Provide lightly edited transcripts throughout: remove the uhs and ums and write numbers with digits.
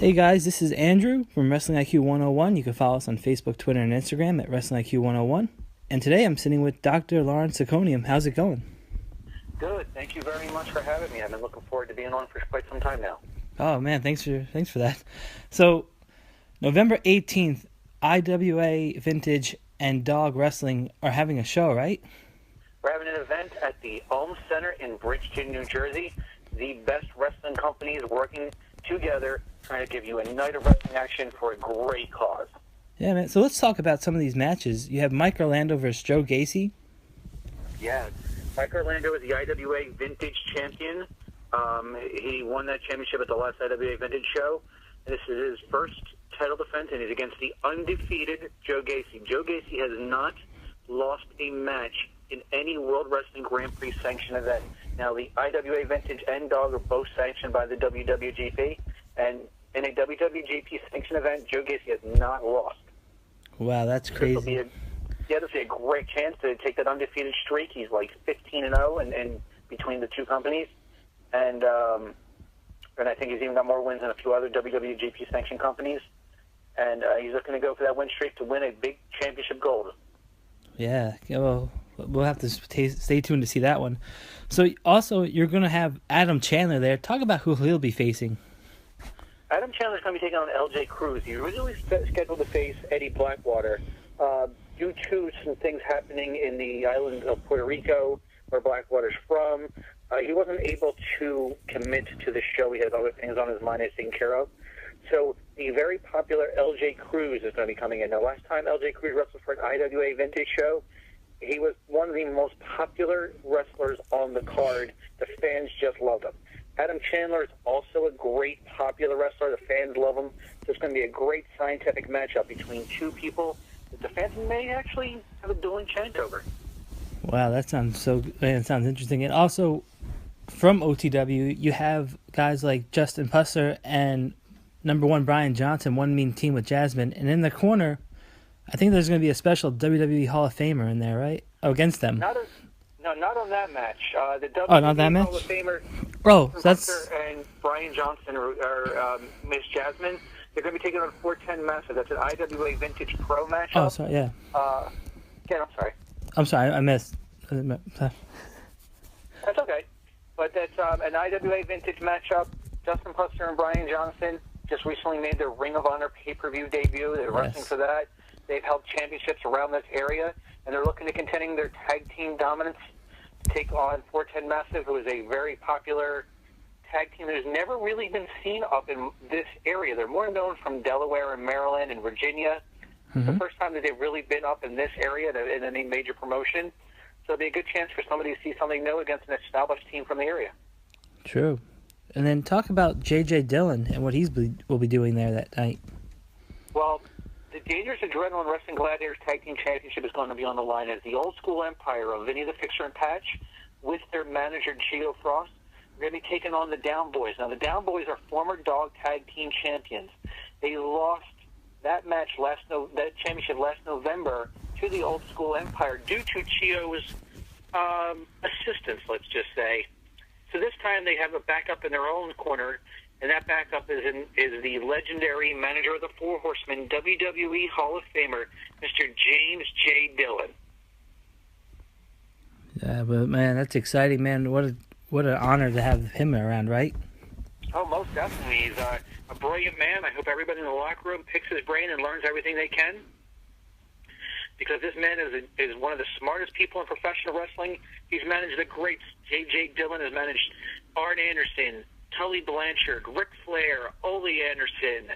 Hey guys, this is Andrew from Wrestling IQ 101. You can follow us on Facebook, Twitter, and Instagram at Wrestling IQ 101. And today I'm sitting with Dr. Lawrence Zirconium. How's it going? Good. Thank you very much for having me. I've been looking forward to being on for quite some time now. Oh man, thanks for that. So, November 18th, IWA Vintage and DAWG Wrestling are having a show, right? We're having an event at the Ulm Center in Bridgeton, New Jersey. The best wrestling companies working together, trying to give you a night of wrestling action for a great cause. Yeah, man. So let's talk about some of these matches. You have Mike Orlando versus Joe Gacy. Yeah. Mike Orlando is the IWA Vintage Champion. He won that championship at the last IWA Vintage show. This is his first title defense, and he's against the undefeated Joe Gacy. Joe Gacy has not lost a match in any World Wrestling Grand Prix sanctioned event. Now, the IWA Vintage and DAWG are both sanctioned by the WWGP, and in a WWGP sanctioned event, Joe Gacy has not lost. Wow, that's crazy. This will be a great chance to take that undefeated streak. He's like 15-0 and between the two companies, and I think he's even got more wins than a few other WWGP sanctioned companies. And he's looking to go for that win streak to win a big championship gold. Yeah, well, we'll have to stay tuned to see that one. So, also, you're going to have Adam Chandler there. Talk about who he'll be facing. Adam Chandler's going to be taking on LJ Cruz. He originally scheduled to face Eddie Blackwater. Due to some things happening in the island of Puerto Rico, where Blackwater's from, he wasn't able to commit to the show. He had other things on his mind he's taken care of. So the very popular LJ Cruz is going to be coming in. Now, last time LJ Cruz wrestled for an IWA Vintage show, he was one of the most popular wrestlers on the card. The fans just loved him. Adam Chandler is also a great popular wrestler. The fans love him. So it's going to be a great scientific matchup between two people that the fans may actually have a dueling chant over. Wow, that sounds interesting. And also, from OTW, you have guys like Justin Pusser and number one Brian Johnson, one mean team with Jasmine. And in the corner, I think there's going to be a special WWE Hall of Famer in there, right? Oh, against them. Not on that match. The WWE not that match? Hall of Famer, that's... and Brian Johnson are Miss Jasmine. They're going to be taking on 410 Massive. That's an IWA Vintage Pro matchup. Oh, sorry, yeah. I'm sorry. I'm sorry, I missed. That's okay. But that's an IWA Vintage matchup. Justin Puster and Brian Johnson just recently made their Ring of Honor pay-per-view debut. They're wrestling for that. They've held championships around this area, and they're looking to contending their tag team dominance to take on 410 Massive, who is a very popular tag team that has never really been seen up in this area. They're more known from Delaware and Maryland and Virginia. Mm-hmm. It's the first time that they've really been up in this area in any major promotion. So it'll be a good chance for somebody to see something new against an established team from the area. True. And then talk about J.J. Dillon and what will be doing there that night. Well, the Dangerous Adrenaline Wrestling Gladiators Tag Team Championship is going to be on the line as the old school empire of Vinny the Fixer and Patch with their manager, Gio Frost. We're going to be taking on the Down Boys. Now, the Down Boys are former DAWG Tag Team Champions. They lost that championship last November to the old school empire due to Chio's assistance, let's just say. So this time they have a backup in their own corner, and that backup is the legendary manager of the Four Horsemen, WWE Hall of Famer, Mr. James J. Dillon. Yeah, but man, that's exciting, man. What an honor to have him around, right? Oh, most definitely. He's a brilliant man. I hope everybody in the locker room picks his brain and learns everything they can, because this man is one of the smartest people in professional wrestling. He's managed the greats. J.J. Dillon has managed Arn Anderson, Tully Blanchard, Ric Flair, Ole Anderson,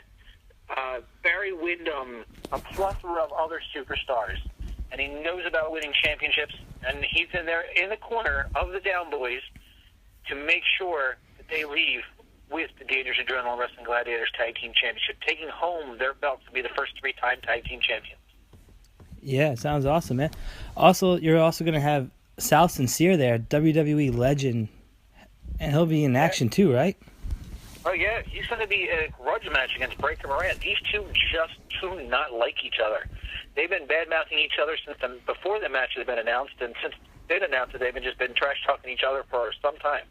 Barry Windham, a plethora of other superstars. And he knows about winning championships, and he's in there in the corner of the Down Boys to make sure that they leave with the Dangerous Adrenaline Wrestling Gladiators Tag Team Championship, taking home their belts to be the first three-time Tag Team Champions. Yeah, sounds awesome, man. Also, you're also going to have Sal Sincere there, WWE legend, and he'll be in action too, right? Oh, yeah. He's going to be in a grudge match against Breaker Moran. These two just do not like each other. They've been bad-mouthing each other since before the match has been announced, and since did announce that they've just been trash-talking each other for some time.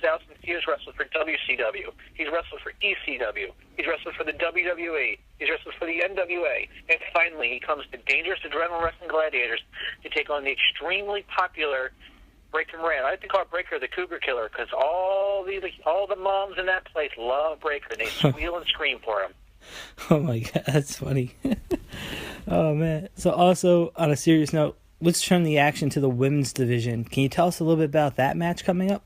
Austin Theo's wrestled for WCW. He's wrestled for ECW. He's wrestled for the WWE. He's wrestled for the NWA. And finally, he comes to Dangerous Adrenaline Wrestling Gladiators to take on the extremely popular Breaker Moran. I like to call Breaker the Cougar Killer because all the moms in that place love Breaker. They squeal and scream for him. Oh my God, that's funny. Oh man. So also, on a serious note, let's turn the action to the women's division. Can you tell us a little bit about that match coming up?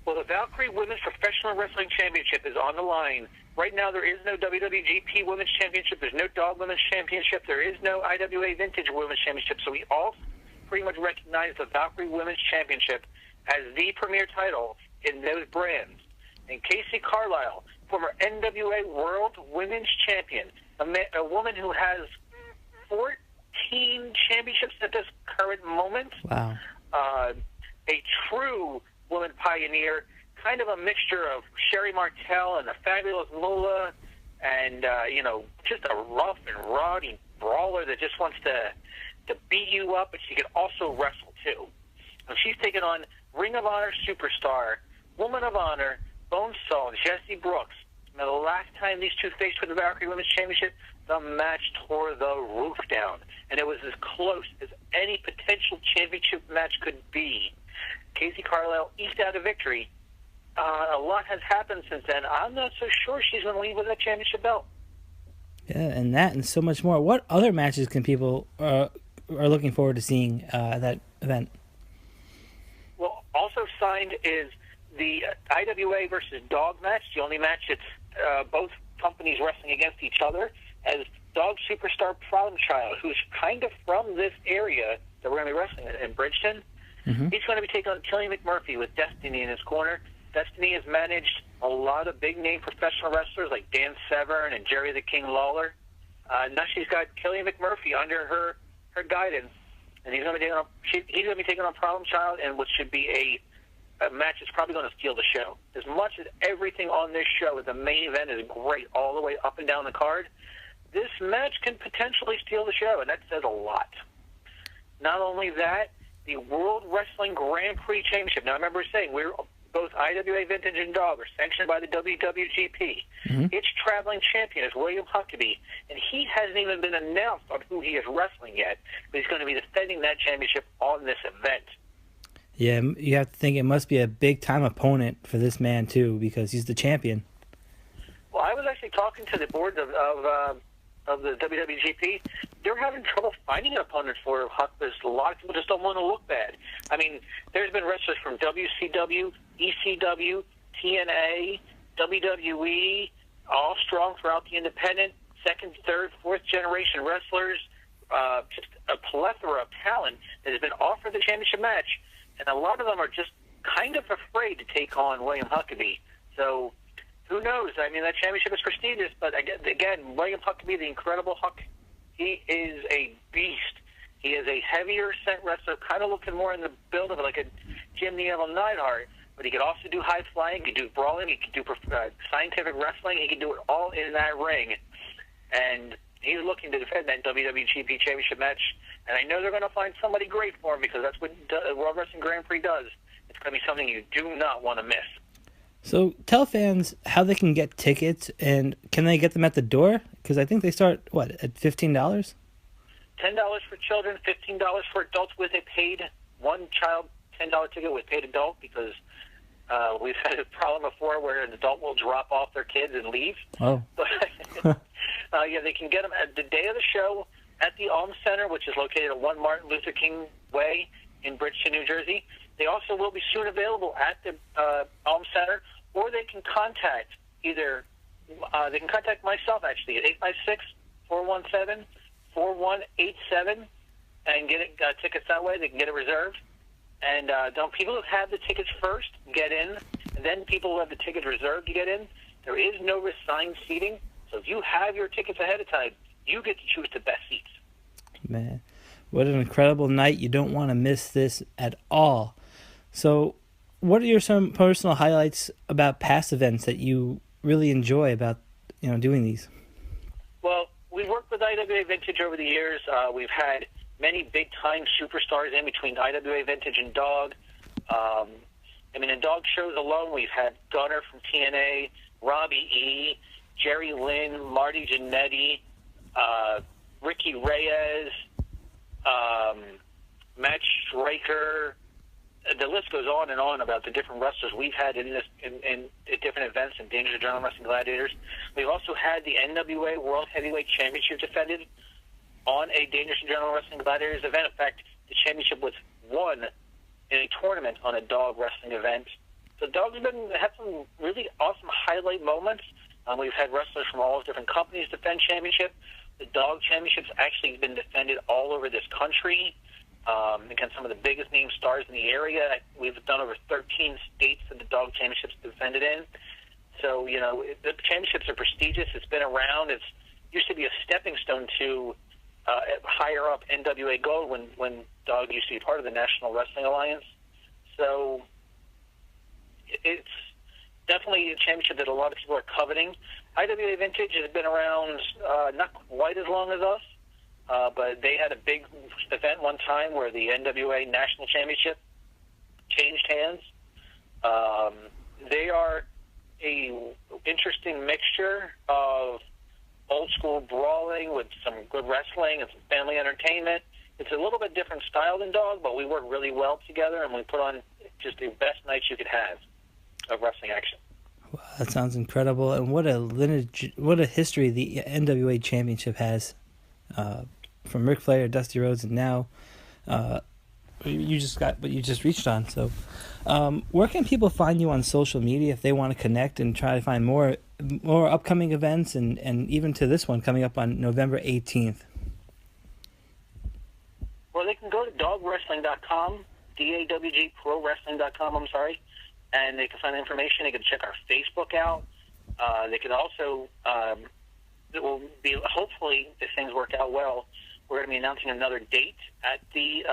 Well, the Valkyrie Women's Professional Wrestling Championship is on the line. Right now, there is no WWGP Women's Championship. There's no DAWG Women's Championship. There is no IWA Vintage Women's Championship. So we all pretty much recognize the Valkyrie Women's Championship as the premier title in those brands. And Casey Carlisle, former NWA World Women's Champion, a woman who has 14 championships at this current moment. Wow. A true woman pioneer, kind of a mixture of Sherry Martel and the Fabulous Moolah, and just a rough and rowdy brawler that just wants to beat you up, but she can also wrestle too. And she's taken on Ring of Honor superstar, Woman of Honor, Bonesaw, Jessie Brooks. Now, the last time these two faced for the Valkyrie Women's Championship, the match tore the roof down, and it was as close as any potential championship match could be. Casey Carlisle eked out a victory. A lot has happened since then. I'm not so sure she's going to leave with that championship belt. Yeah, and that and so much more. What other matches can people are looking forward to seeing at that event? Well, also signed is the IWA versus DAWG match, the only match it's both companies wrestling against each other, as DAWG superstar Problem Child, who's kind of from this area that we're going to be wrestling in Bridgeton. Mm-hmm. He's going to be taking on Killian McMurphy with Destiny in his corner. Destiny has managed a lot of big-name professional wrestlers like Dan Severn and Jerry the King Lawler. Now she's got Killian McMurphy under her guidance, and he's going to be taking on Problem Child in what should be a match that's probably going to steal the show. As much as everything on this show, the main event is great all the way up and down the card, this match can potentially steal the show, and that says a lot. Not only that, the World Wrestling Grand Prix Championship. Now, I remember saying we're both IWA Vintage and DAWG are sanctioned by the WWGP. Mm-hmm. Its traveling champion is William Huckabee, and he hasn't even been announced on who he is wrestling yet, but he's going to be defending that championship on this event. Yeah, you have to think it must be a big-time opponent for this man, too, because he's the champion. Well, I was actually talking to the board of the WWGP. They're having trouble finding an opponent for Huck. There's a lot of people just don't want to look bad. I mean, there's been wrestlers from WCW, ECW, TNA, WWE, all strong throughout the independent, second, third, fourth generation wrestlers, just a plethora of talent that has been offered the championship match, and a lot of them are just kind of afraid to take on William Huckabee. So who knows? I mean, that championship is prestigious, but again, William Huckabee, the Incredible Huck, he is a beast. He is a heavier set wrestler, kind of looking more in the build of like a Jim the Animal Neidhart, but he could also do high flying, he could do brawling, he could do scientific wrestling, he could do it all in that ring. And he's looking to defend that WWGP Championship match, and I know they're going to find somebody great for him because that's what World Wrestling Grand Prix does. It's going to be something you do not want to miss. So tell fans how they can get tickets, and can they get them at the door? Because I think they start, at $15? $10 for children, $15 for adults with a paid one child $10 ticket with paid adult, because we've had a problem before where an adult will drop off their kids and leave. Oh. Yeah, they can get them at the day of the show at the Alm Center, which is located at 1 Martin Luther King Way in Bridgeton, New Jersey. They also will be soon available at the Alm Center, or they can contact myself, actually, at 856-417-4187 and get tickets that way. They can get it reserved. And people who have the tickets first get in, and then people who have the tickets reserved to get in. There is no assigned seating, so if you have your tickets ahead of time, you get to choose the best seats. Man, what an incredible night. You don't want to miss this at all. So what are some personal highlights about past events that you really enjoy about doing these? Well, we've worked with IWA Vintage over the years. We've had many big-time superstars in between IWA Vintage and DAWG. In DAWG shows alone, we've had Gunner from TNA, Robbie E., Jerry Lynn, Marty Jannetty, Ricky Reyes, Matt Stryker. The list goes on and on about the different wrestlers we've had in different events in Dangerous Adrenaline Wrestling Gladiators. We've also had the NWA World Heavyweight Championship defended on a Dangerous Adrenaline Wrestling Gladiators event. In fact, the championship was won in a tournament on a DAWG wrestling event. So DAWG's had some really awesome highlight moments. We've had wrestlers from all different companies defend championship. The DAWG Championship's actually been defended all over this country against some of the biggest name stars in the area. We've done over 13 states that the DAWG Championship's defended in. So, the championships are prestigious. It's been around. It used to be a stepping stone to higher up NWA Gold when DAWG used to be part of the National Wrestling Alliance. So it's definitely a championship that a lot of people are coveting. IWA Vintage has been around not quite as long as us, but they had a big event one time where the NWA National Championship changed hands. They are a interesting mixture of old school brawling with some good wrestling and some family entertainment. It's a little bit different style than DAWG, but we work really well together, and we put on just the best nights you could have of wrestling action. Wow, that sounds incredible, and what a lineage, what a history the NWA Championship has, from Ric Flair, Dusty Rhodes, and now you just got what you just reached on. So, where can people find you on social media if they want to connect and try to find more upcoming events and even to this one coming up on November 18th? Well, they can go to dawgwrestling.com, DAWG ProWrestling.com, I'm sorry, and they can find information. They can check our Facebook out. They can also, it will be, hopefully, if things work out well, we're going to be announcing another date at the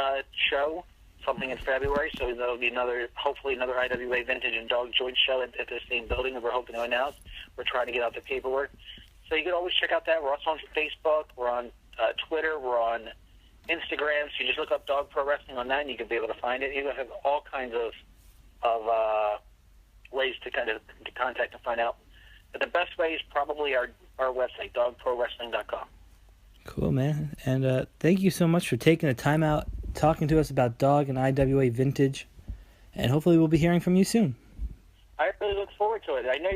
show, something in February, so there will be hopefully another IWA Vintage and DAWG joint show at the same building that we're hoping to announce. We're trying to get out the paperwork. So you can always check out that. We're also on Facebook. We're on Twitter. We're on Instagram. So you just look up DAWG Pro Wrestling on that, and you can be able to find it. You're going to have all kinds of ways to contact and find out. But the best way is probably our website, dawgprowrestling.com. Cool, man. And thank you so much for taking the time out, talking to us about DAWG and IWA Vintage. And hopefully we'll be hearing from you soon. I really look forward to it. I know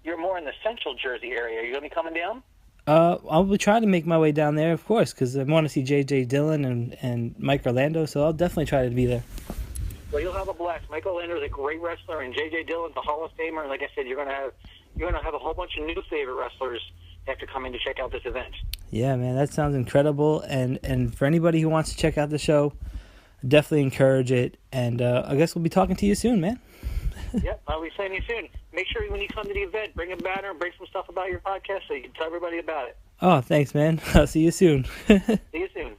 you're more in the central Jersey area. Are you going to be coming down? I'll be trying to make my way down there, of course, because I want to see J.J. Dillon and Mike Orlando, so I'll definitely try to be there. Well, you'll have a blast. Mike Orlando is a great wrestler, and J.J. Dillon's a Hall of Famer. And like I said, you're going to have a whole bunch of new favorite wrestlers after coming to check out this event. Yeah, man, that sounds incredible. And for anybody who wants to check out the show, definitely encourage it. And I guess we'll be talking to you soon, man. Yep, I'll be seeing you soon. Make sure when you come to the event, bring a banner and bring some stuff about your podcast so you can tell everybody about it. Oh, thanks, man. I'll see you soon. See you soon.